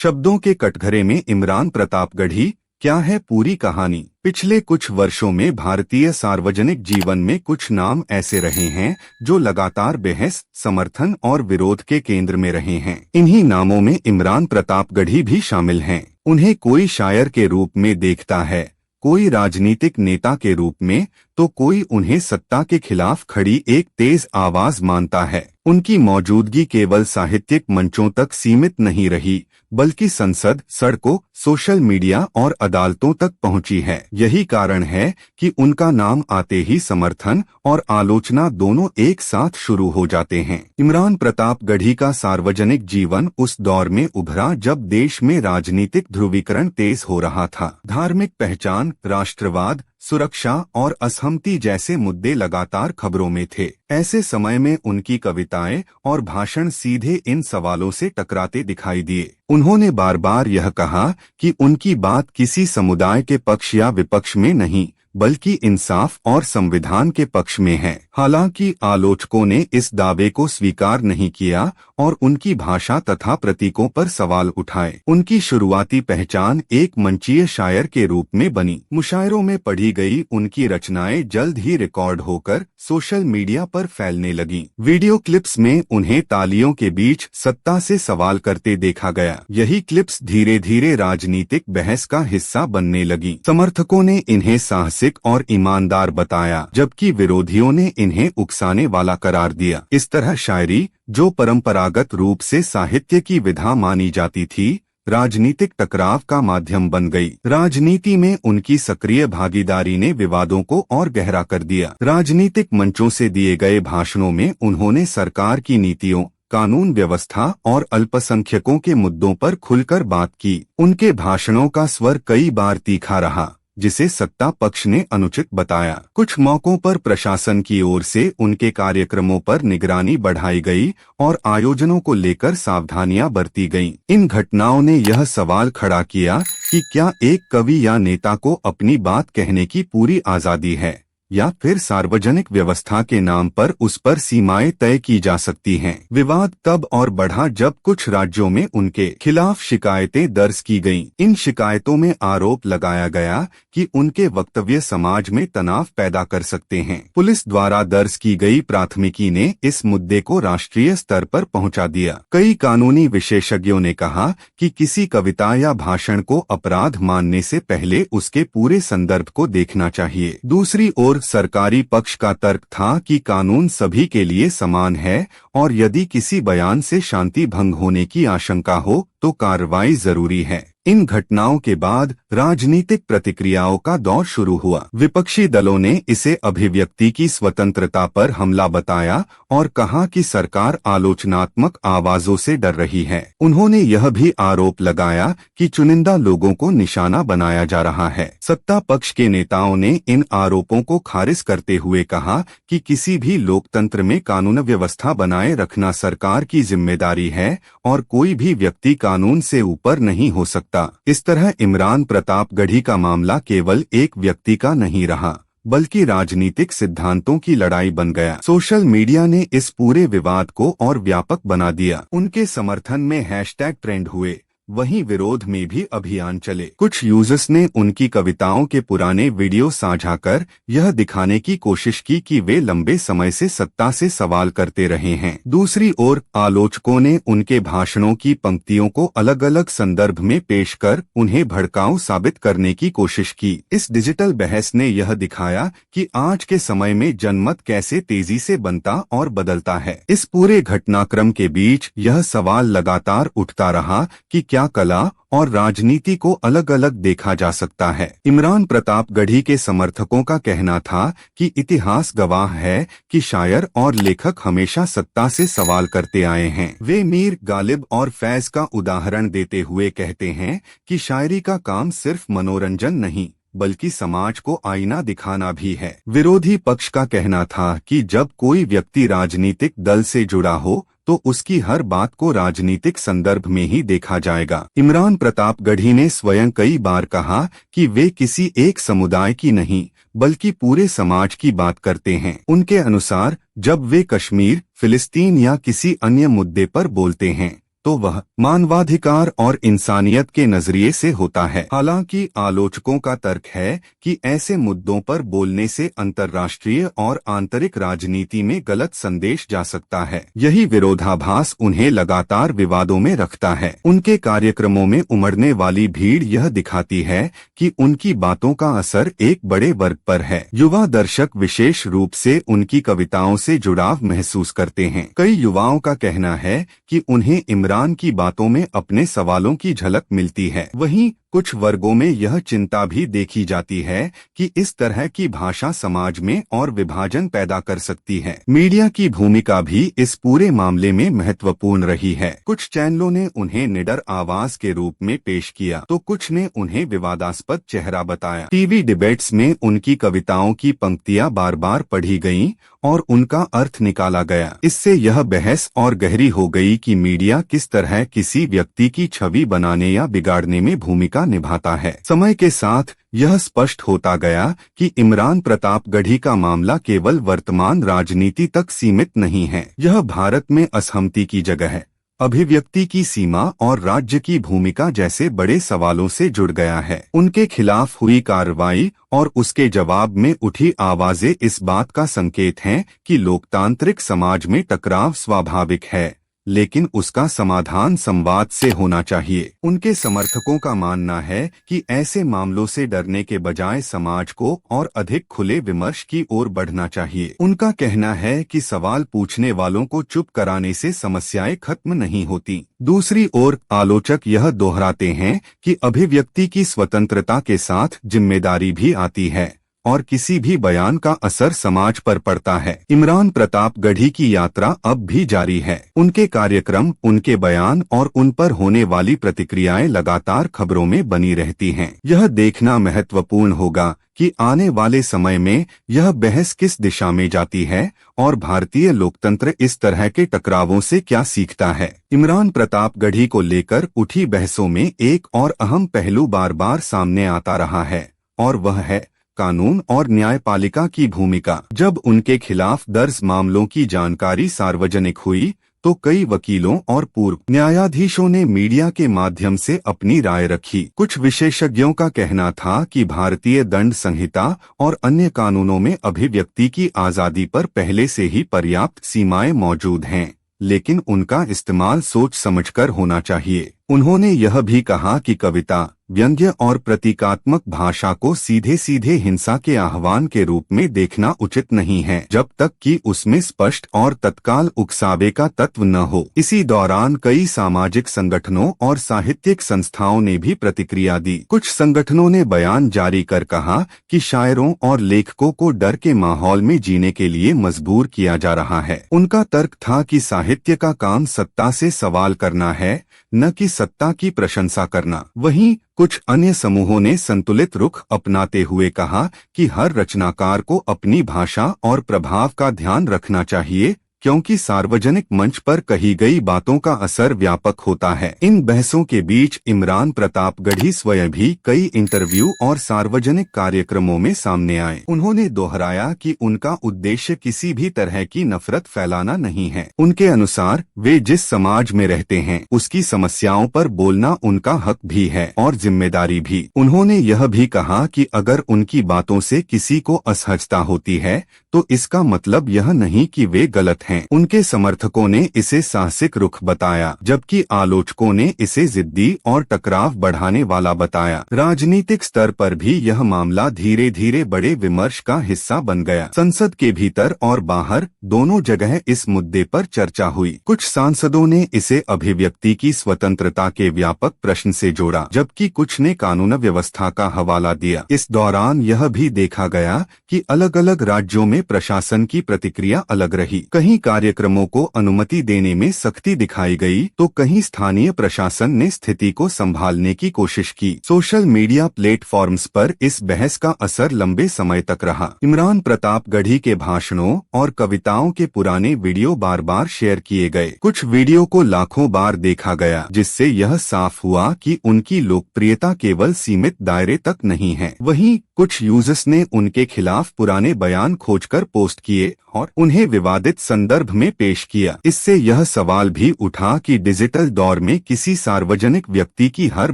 शब्दों के कटघरे में इमरान प्रतापगढ़ी, क्या है पूरी कहानी। पिछले कुछ वर्षों में भारतीय सार्वजनिक जीवन में कुछ नाम ऐसे रहे हैं जो लगातार बहस, समर्थन और विरोध के केंद्र में रहे हैं। इन्हीं नामों में इमरान प्रतापगढ़ी भी शामिल हैं। उन्हें कोई शायर के रूप में देखता है, कोई राजनीतिक नेता के रूप में, तो कोई उन्हें सत्ता के खिलाफ खड़ी एक तेज आवाज मानता है। उनकी मौजूदगी केवल साहित्यिक मंचों तक सीमित नहीं रही, बल्कि संसद, सड़कों, सोशल मीडिया और अदालतों तक पहुंची है। यही कारण है कि उनका नाम आते ही समर्थन और आलोचना दोनों एक साथ शुरू हो जाते हैं। इमरान प्रतापगढ़ी का सार्वजनिक जीवन उस दौर में उभरा जब देश में राजनीतिक ध्रुवीकरण तेज हो रहा था। धार्मिक पहचान, राष्ट्रवाद, सुरक्षा और असहमति जैसे मुद्दे लगातार खबरों में थे। ऐसे समय में उनकी कविताएं और भाषण सीधे इन सवालों से टकराते दिखाई दिए। उन्होंने बार बार यह कहा कि उनकी बात किसी समुदाय के पक्ष या विपक्ष में नहीं, बल्कि इंसाफ और संविधान के पक्ष में है। हालांकि आलोचकों ने इस दावे को स्वीकार नहीं किया और उनकी भाषा तथा प्रतीकों पर सवाल उठाए। उनकी शुरुआती पहचान एक मंचीय शायर के रूप में बनी। मुशायरों में पढ़ी गई उनकी रचनाएं जल्द ही रिकॉर्ड होकर सोशल मीडिया पर फैलने लगी। वीडियो क्लिप्स में उन्हें तालियों के बीच सत्ता से सवाल करते देखा गया। यही क्लिप्स धीरे धीरे राजनीतिक बहस का हिस्सा बनने लगी। समर्थकों ने इन्हें साहसिक और ईमानदार बताया, जबकि विरोधियों ने इन्हें उकसाने वाला करार दिया। इस तरह शायरी, जो परंपरागत रूप से साहित्य की विधा मानी जाती थी, राजनीतिक टकराव का माध्यम बन गई। राजनीति में उनकी सक्रिय भागीदारी ने विवादों को और गहरा कर दिया। राजनीतिक मंचों से दिए गए भाषणों में उन्होंने सरकार की नीतियों, कानून व्यवस्था और अल्पसंख्यकों के मुद्दों पर खुलकर बात की। उनके भाषणों का स्वर कई बार तीखा रहा, जिसे सत्ता पक्ष ने अनुचित बताया। कुछ मौकों पर प्रशासन की ओर से उनके कार्यक्रमों पर निगरानी बढ़ाई गई और आयोजनों को लेकर सावधानियां बरती गईं। इन घटनाओं ने यह सवाल खड़ा किया कि क्या एक कवि या नेता को अपनी बात कहने की पूरी आजादी है, या फिर सार्वजनिक व्यवस्था के नाम पर उस पर सीमाएं तय की जा सकती हैं। विवाद तब और बढ़ा जब कुछ राज्यों में उनके खिलाफ शिकायतें दर्ज की गईं। इन शिकायतों में आरोप लगाया गया कि उनके वक्तव्य समाज में तनाव पैदा कर सकते हैं। पुलिस द्वारा दर्ज की गई प्राथमिकी ने इस मुद्दे को राष्ट्रीय स्तर पर पहुंचा दिया। कई कानूनी विशेषज्ञों ने कहा कि किसी कविता या भाषण को अपराध मानने से पहले उसके पूरे संदर्भ को देखना चाहिए। दूसरी ओर सरकारी पक्ष का तर्क था कि कानून सभी के लिए समान है और यदि किसी बयान से शांति भंग होने की आशंका हो तो कार्रवाई जरूरी है। इन घटनाओं के बाद राजनीतिक प्रतिक्रियाओं का दौर शुरू हुआ। विपक्षी दलों ने इसे अभिव्यक्ति की स्वतंत्रता पर हमला बताया और कहा कि सरकार आलोचनात्मक आवाजों से डर रही है। उन्होंने यह भी आरोप लगाया कि चुनिंदा लोगों को निशाना बनाया जा रहा है। सत्ता पक्ष के नेताओं ने इन आरोपों को खारिज करते हुए कहा कि किसी भी लोकतंत्र में कानून व्यवस्था बनाए रखना सरकार की जिम्मेदारी है और कोई भी व्यक्ति कानून से ऊपर नहीं हो सकता। इस तरह इमरान प्रतापगढ़ी का मामला केवल एक व्यक्ति का नहीं रहा, बल्कि राजनीतिक सिद्धांतों की लड़ाई बन गया। सोशल मीडिया ने इस पूरे विवाद को और व्यापक बना दिया। उनके समर्थन में हैशटैग ट्रेंड हुए, वहीं विरोध में भी अभियान चले। कुछ यूजर्स ने उनकी कविताओं के पुराने वीडियो साझा कर यह दिखाने की कोशिश की कि वे लंबे समय से सत्ता से सवाल करते रहे हैं। दूसरी ओर आलोचकों ने उनके भाषणों की पंक्तियों को अलग अलग संदर्भ में पेश कर उन्हें भड़काऊ साबित करने की कोशिश की। इस डिजिटल बहस ने यह दिखाया कि आज के समय में जनमत कैसे तेजी से बनता और बदलता है। इस पूरे घटनाक्रम के बीच यह सवाल लगातार उठता रहा कि क्या कला और राजनीति को अलग अलग देखा जा सकता है। इमरान प्रतापगढ़ी के समर्थकों का कहना था कि इतिहास गवाह है कि शायर और लेखक हमेशा सत्ता से सवाल करते आए हैं। वे मीर, गालिब और फैज का उदाहरण देते हुए कहते हैं कि शायरी का काम सिर्फ मनोरंजन नहीं, बल्कि समाज को आईना दिखाना भी है। विरोधी पक्ष का कहना था कि जब कोई व्यक्ति राजनीतिक दल से जुड़ा हो तो उसकी हर बात को राजनीतिक संदर्भ में ही देखा जाएगा। इमरान प्रतापगढ़ी ने स्वयं कई बार कहा कि वे किसी एक समुदाय की नहीं, बल्कि पूरे समाज की बात करते हैं। उनके अनुसार जब वे कश्मीर, फिलिस्तीन या किसी अन्य मुद्दे पर बोलते हैं तो वह मानवाधिकार और इंसानियत के नजरिए से होता है। हालांकि आलोचकों का तर्क है कि ऐसे मुद्दों पर बोलने से अंतर्राष्ट्रीय और आंतरिक राजनीति में गलत संदेश जा सकता है। यही विरोधाभास उन्हें लगातार विवादों में रखता है। उनके कार्यक्रमों में उमड़ने वाली भीड़ यह दिखाती है कि उनकी बातों का असर एक बड़े वर्ग पर है। युवा दर्शक विशेष रूप से उनकी कविताओं से जुड़ाव महसूस करते हैं। कई युवाओं का कहना है कि उन्हें इमरान की बातों में अपने सवालों की झलक मिलती है। वहीं कुछ वर्गों में यह चिंता भी देखी जाती है कि इस तरह की भाषा समाज में और विभाजन पैदा कर सकती है। मीडिया की भूमिका भी इस पूरे मामले में महत्वपूर्ण रही है। कुछ चैनलों ने उन्हें निडर आवाज के रूप में पेश किया तो कुछ ने उन्हें विवादास्पद चेहरा बताया। टीवी डिबेट्स में उनकी कविताओं की पंक्तियां बार बार पढ़ी गईं और उनका अर्थ निकाला गया। इससे यह बहस और गहरी हो गई कि मीडिया किस तरह किसी व्यक्ति की छवि बनाने या बिगाड़ने में भूमिका निभाता है। समय के साथ यह स्पष्ट होता गया कि इमरान प्रतापगढ़ी का मामला केवल वर्तमान राजनीति तक सीमित नहीं है। यह भारत में असहमति की जगह है, अभिव्यक्ति की सीमा और राज्य की भूमिका जैसे बड़े सवालों से जुड़ गया है। उनके खिलाफ हुई कार्रवाई और उसके जवाब में उठी आवाजें इस बात का संकेत हैं कि लोकतांत्रिक समाज में टकराव स्वाभाविक है, लेकिन उसका समाधान संवाद से होना चाहिए। उनके समर्थकों का मानना है कि ऐसे मामलों से डरने के बजाय समाज को और अधिक खुले विमर्श की ओर बढ़ना चाहिए। उनका कहना है कि सवाल पूछने वालों को चुप कराने से समस्याएं खत्म नहीं होती। दूसरी ओर आलोचक यह दोहराते हैं कि अभिव्यक्ति की स्वतंत्रता के साथ जिम्मेदारी भी आती है और किसी भी बयान का असर समाज पर पड़ता है। इमरान प्रतापगढ़ी की यात्रा अब भी जारी है। उनके कार्यक्रम, उनके बयान और उन पर होने वाली प्रतिक्रियाएं लगातार खबरों में बनी रहती हैं। यह देखना महत्वपूर्ण होगा कि आने वाले समय में यह बहस किस दिशा में जाती है और भारतीय लोकतंत्र इस तरह के टकरावों से क्या सीखता है। इमरान प्रतापगढ़ी को लेकर उठी बहसों में एक और अहम पहलू बार बार सामने आता रहा है और वह है कानून और न्यायपालिका की भूमिका। जब उनके खिलाफ दर्ज मामलों की जानकारी सार्वजनिक हुई तो कई वकीलों और पूर्व न्यायाधीशों ने मीडिया के माध्यम से अपनी राय रखी। कुछ विशेषज्ञों का कहना था कि भारतीय दंड संहिता और अन्य कानूनों में अभिव्यक्ति की आज़ादी पर पहले से ही पर्याप्त सीमाएं मौजूद हैं, लेकिन उनका इस्तेमाल सोच समझकर होना चाहिए। उन्होंने यह भी कहा कि कविता, व्यंग्य और प्रतीकात्मक भाषा को सीधे सीधे हिंसा के आह्वान के रूप में देखना उचित नहीं है, जब तक कि उसमें स्पष्ट और तत्काल उकसावे का तत्व न हो। इसी दौरान कई सामाजिक संगठनों और साहित्यिक संस्थाओं ने भी प्रतिक्रिया दी। कुछ संगठनों ने बयान जारी कर कहा कि शायरों और लेखकों को डर के माहौल में जीने के लिए मजबूर किया जा रहा है। उनका तर्क था कि साहित्य का काम सत्ता से सवाल करना है, न कि सत्ता की प्रशंसा करना। वहीं कुछ अन्य समूहों ने संतुलित रुख अपनाते हुए कहा कि हर रचनाकार को अपनी भाषा और प्रभाव का ध्यान रखना चाहिए, क्योंकि सार्वजनिक मंच पर कही गई बातों का असर व्यापक होता है। इन बहसों के बीच इमरान प्रतापगढ़ी स्वयं भी कई इंटरव्यू और सार्वजनिक कार्यक्रमों में सामने आए। उन्होंने दोहराया कि उनका उद्देश्य किसी भी तरह की नफरत फैलाना नहीं है। उनके अनुसार वे जिस समाज में रहते हैं उसकी समस्याओं पर बोलना उनका हक भी है और जिम्मेदारी भी। उन्होंने यह भी कहा कि अगर उनकी बातों से किसी को असहजता होती है तो इसका मतलब यह नहीं कि वे गलत हैं। उनके समर्थकों ने इसे साहसिक रुख बताया, जबकि आलोचकों ने इसे जिद्दी और टकराव बढ़ाने वाला बताया। राजनीतिक स्तर पर भी यह मामला धीरे धीरे बड़े विमर्श का हिस्सा बन गया। संसद के भीतर और बाहर दोनों जगह इस मुद्दे पर चर्चा हुई। कुछ सांसदों ने इसे अभिव्यक्ति की स्वतंत्रता के व्यापक प्रश्न से जोड़ा, जबकि कुछ ने कानून व्यवस्था का हवाला दिया। इस दौरान यह भी देखा गया कि अलग अलग राज्यों में प्रशासन की प्रतिक्रिया अलग रही। कहीं कार्यक्रमों को अनुमति देने में सख्ती दिखाई गई तो कहीं स्थानीय प्रशासन ने स्थिति को संभालने की कोशिश की। सोशल मीडिया प्लेटफॉर्म्स पर इस बहस का असर लंबे समय तक रहा। इमरान प्रतापगढ़ी के भाषणों और कविताओं के पुराने वीडियो बार बार शेयर किए गए। कुछ वीडियो को लाखों बार देखा गया, जिससे यह साफ हुआ कि उनकी लोकप्रियता केवल सीमित दायरे तक नहीं है। वहीं कुछ यूजर्स ने उनके खिलाफ पुराने बयान खोजकर पोस्ट किए और उन्हें विवादित संदेश संदर्भ में पेश किया। इससे यह सवाल भी उठा कि डिजिटल दौर में किसी सार्वजनिक व्यक्ति की हर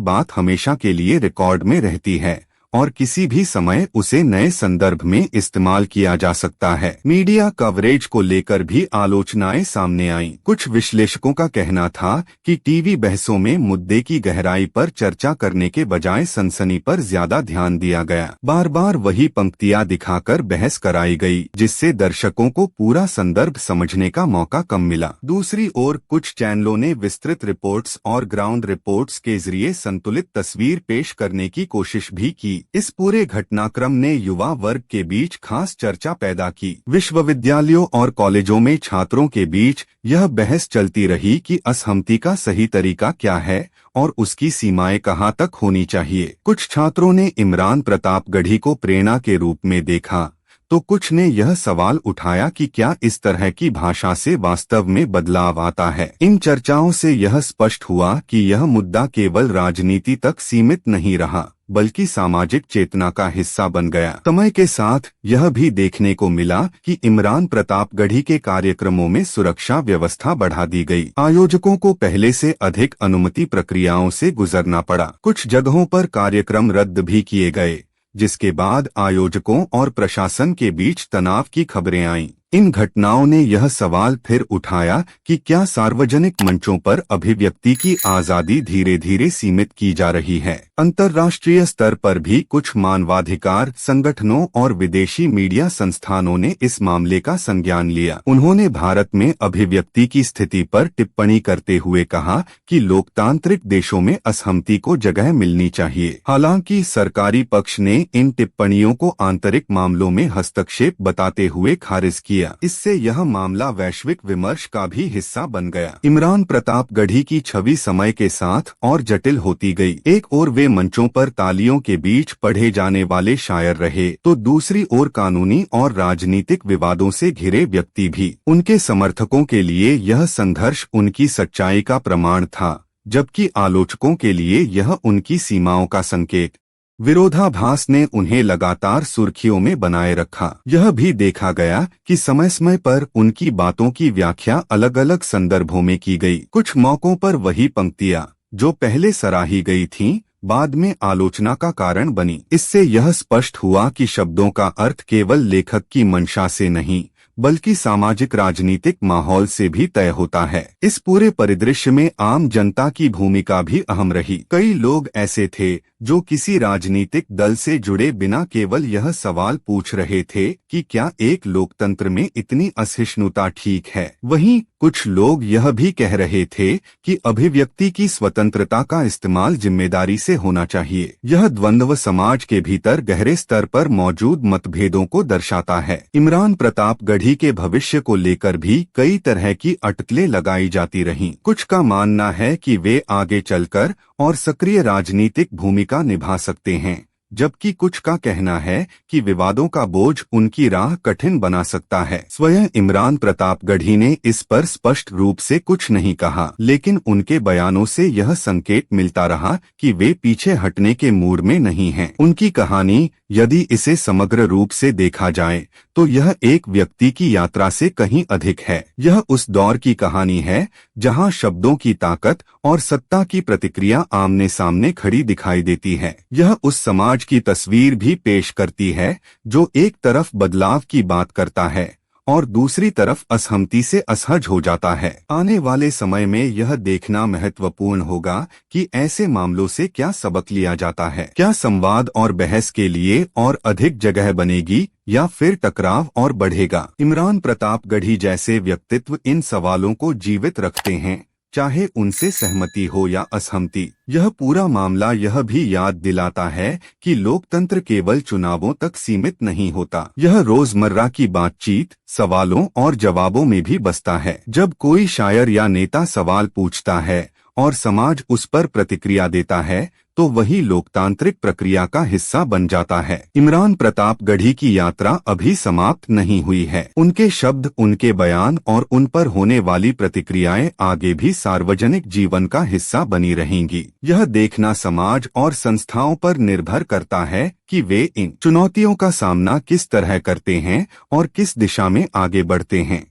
बात हमेशा के लिए रिकॉर्ड में रहती है और किसी भी समय उसे नए संदर्भ में इस्तेमाल किया जा सकता है। मीडिया कवरेज को लेकर भी आलोचनाएं सामने आईं। कुछ विश्लेषकों का कहना था कि टीवी बहसों में मुद्दे की गहराई पर चर्चा करने के बजाय सनसनी पर ज्यादा ध्यान दिया गया। बार बार वही पंक्तियां दिखाकर बहस कराई गई, जिससे दर्शकों को पूरा संदर्भ समझने का मौका कम मिला। दूसरी ओर कुछ चैनलों ने विस्तृत रिपोर्ट्स और ग्राउंड रिपोर्ट्स के जरिए संतुलित तस्वीर पेश करने की कोशिश भी की। इस पूरे घटनाक्रम ने युवा वर्ग के बीच खास चर्चा पैदा की। विश्वविद्यालयों और कॉलेजों में छात्रों के बीच यह बहस चलती रही कि असहमति का सही तरीका क्या है और उसकी सीमाएं कहां तक होनी चाहिए। कुछ छात्रों ने इमरान प्रतापगढ़ी को प्रेरणा के रूप में देखा, तो कुछ ने यह सवाल उठाया कि क्या इस तरह की भाषा से वास्तव में बदलाव आता है। इन चर्चाओं से यह स्पष्ट हुआ कि यह मुद्दा केवल राजनीति तक सीमित नहीं रहा, बल्कि सामाजिक चेतना का हिस्सा बन गया। समय के साथ यह भी देखने को मिला कि इमरान प्रतापगढ़ी के कार्यक्रमों में सुरक्षा व्यवस्था बढ़ा दी गई। आयोजकों को पहले से अधिक अनुमति प्रक्रियाओं से गुजरना पड़ा। कुछ जगहों पर कार्यक्रम रद्द भी किए गए, जिसके बाद आयोजकों और प्रशासन के बीच तनाव की खबरें आईं। इन घटनाओं ने यह सवाल फिर उठाया कि क्या सार्वजनिक मंचों पर अभिव्यक्ति की आज़ादी धीरे धीरे सीमित की जा रही है। अंतर्राष्ट्रीय स्तर पर भी कुछ मानवाधिकार संगठनों और विदेशी मीडिया संस्थानों ने इस मामले का संज्ञान लिया। उन्होंने भारत में अभिव्यक्ति की स्थिति पर टिप्पणी करते हुए कहा कि लोकतांत्रिक देशों में असहमति को जगह मिलनी चाहिए। हालांकि सरकारी पक्ष ने इन टिप्पणियों को आंतरिक मामलों में हस्तक्षेप बताते हुए खारिज किया। इससे यह मामला वैश्विक विमर्श का भी हिस्सा बन गया। इमरान प्रतापगढ़ी की छवि समय के साथ और जटिल होती गई। एक ओर वे मंचों पर तालियों के बीच पढ़े जाने वाले शायर रहे, तो दूसरी ओर कानूनी और राजनीतिक विवादों से घिरे व्यक्ति भी। उनके समर्थकों के लिए यह संघर्ष उनकी सच्चाई का प्रमाण था, जबकि आलोचकों के लिए यह उनकी सीमाओं का संकेत। विरोधाभास ने उन्हें लगातार सुर्खियों में बनाए रखा। यह भी देखा गया कि समय समय पर उनकी बातों की व्याख्या अलग अलग संदर्भों में की गई। कुछ मौकों पर वही पंक्तियां जो पहले सराही गई थीं, बाद में आलोचना का कारण बनी। इससे यह स्पष्ट हुआ कि शब्दों का अर्थ केवल लेखक की मंशा से नहीं, बल्कि सामाजिक राजनीतिक माहौल से भी तय होता है। इस पूरे परिदृश्य में आम जनता की भूमिका भी अहम रही। कई लोग ऐसे थे जो किसी राजनीतिक दल से जुड़े बिना केवल यह सवाल पूछ रहे थे कि क्या एक लोकतंत्र में इतनी असहिष्णुता ठीक है। वहीं कुछ लोग यह भी कह रहे थे कि अभिव्यक्ति की स्वतंत्रता का इस्तेमाल जिम्मेदारी से होना चाहिए। यह द्वंद्व समाज के भीतर गहरे स्तर पर मौजूद मतभेदों को दर्शाता है। इमरान प्रतापगढ़ी के भविष्य को लेकर भी कई तरह की अटकलें लगाई जाती रहीं। कुछ का मानना है कि वे आगे चलकर और सक्रिय राजनीतिक भूमिका निभा सकते हैं, जबकि कुछ का कहना है कि विवादों का बोझ उनकी राह कठिन बना सकता है। स्वयं इमरान प्रतापगढ़ी ने इस पर स्पष्ट रूप से कुछ नहीं कहा, लेकिन उनके बयानों से यह संकेत मिलता रहा कि वे पीछे हटने के मूड में नहीं हैं। उनकी कहानी, यदि इसे समग्र रूप से देखा जाए, तो यह एक व्यक्ति की यात्रा से कहीं अधिक है। यह उस दौर की कहानी है जहां शब्दों की ताकत और सत्ता की प्रतिक्रिया आमने सामने खड़ी दिखाई देती है। यह उस समाज की तस्वीर भी पेश करती है जो एक तरफ बदलाव की बात करता है और दूसरी तरफ असहमति से असहज हो जाता है। आने वाले समय में यह देखना महत्वपूर्ण होगा कि ऐसे मामलों से क्या सबक लिया जाता है। क्या संवाद और बहस के लिए और अधिक जगह बनेगी या फिर टकराव और बढ़ेगा। इमरान प्रतापगढ़ी जैसे व्यक्तित्व इन सवालों को जीवित रखते हैं, चाहे उनसे सहमति हो या असहमति। यह पूरा मामला यह भी याद दिलाता है कि लोकतंत्र केवल चुनावों तक सीमित नहीं होता। यह रोजमर्रा की बातचीत, सवालों और जवाबों में भी बसता है। जब कोई शायर या नेता सवाल पूछता है और समाज उस पर प्रतिक्रिया देता है, तो वही लोकतांत्रिक प्रक्रिया का हिस्सा बन जाता है। इमरान प्रतापगढ़ी की यात्रा अभी समाप्त नहीं हुई है। उनके शब्द, उनके बयान और उन पर होने वाली प्रतिक्रियाएं आगे भी सार्वजनिक जीवन का हिस्सा बनी रहेंगी। यह देखना समाज और संस्थाओं पर निर्भर करता है कि वे इन चुनौतियों का सामना किस तरह करते हैं और किस दिशा में आगे बढ़ते हैं।